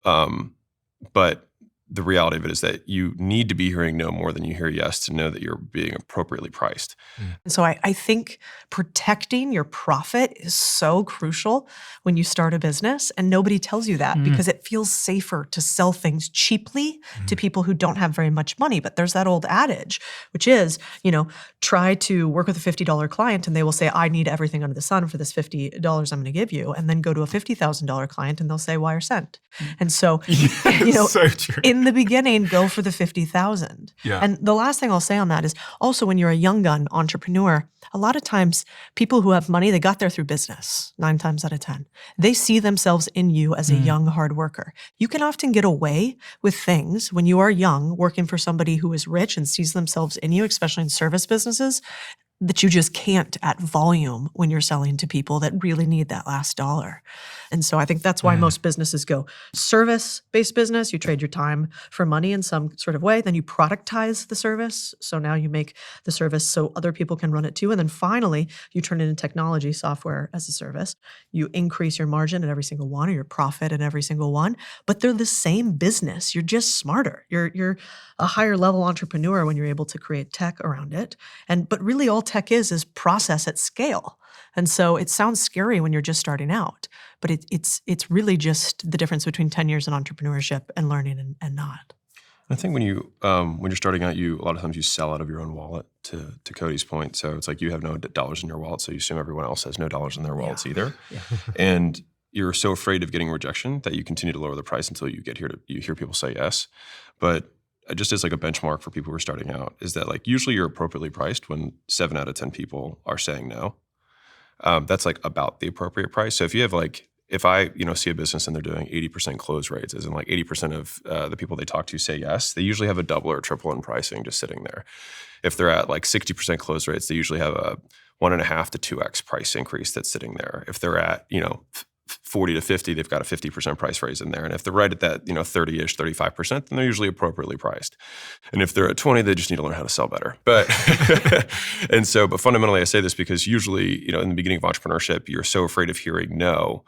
But the reality of it is that you need to be hearing no more than you hear yes to know that you're being appropriately priced. And so I think protecting your profit is so crucial when you start a business, and nobody tells you that because it feels safer to sell things cheaply to people who don't have very much money. But there's that old adage, which is, try to work with a $50 client and they will say, I need everything under the sun for this $50 I'm going to give you. And then go to a $50,000 client and they'll say, wire sent. And so, So true. in the beginning, go for the 50,000. Yeah. And the last thing I'll say on that is also when you're a young gun entrepreneur, a lot of times people who have money, they got there through business 9 times out of 10. They see themselves in you as a young hard worker. You can often get away with things when you are young, working for somebody who is rich and sees themselves in you, especially in service businesses, that you just can't at volume when you're selling to people that really need that last dollar. And so I think that's why most businesses go service-based business. You trade your time for money in some sort of way. Then you productize the service. So now you make the service so other people can run it too. And then finally, you turn it into technology, software as a service. You increase your margin in every single one or your profit in every single one. But they're the same business. You're just smarter. You're a higher level entrepreneur when you're able to create tech around it. But really all tech is process at scale. And so it sounds scary when you're just starting out, but it's really just the difference between 10 years in entrepreneurship and learning and not. I think when you're starting out, a lot of times you sell out of your own wallet. To Cody's point, so it's like you have no dollars in your wallet, so you assume everyone else has no dollars in their wallets either, and you're so afraid of getting rejection that you continue to lower the price until you hear people say yes. But just as like a benchmark for people who are starting out is that like usually you're appropriately priced when 7 out of 10 people are saying no. That's like about the appropriate price. So if you have if I see a business and they're doing 80% close rates, as in like 80% of the people they talk to say yes, they usually have a double or triple in pricing just sitting there. If they're at like 60% close rates, they usually have a 1.5 to 2x price increase that's sitting there. If they're at 40 to 50, they've got a 50% price raise in there. And if they're right at that 30-ish, 35%, then they're usually appropriately priced. And if they're at 20, they just need to learn how to sell better. But but fundamentally I say this because usually, in the beginning of entrepreneurship, you're so afraid of hearing no.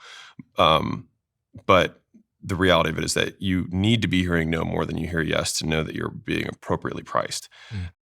But the reality of it is that you need to be hearing no more than you hear yes to know that you're being appropriately priced.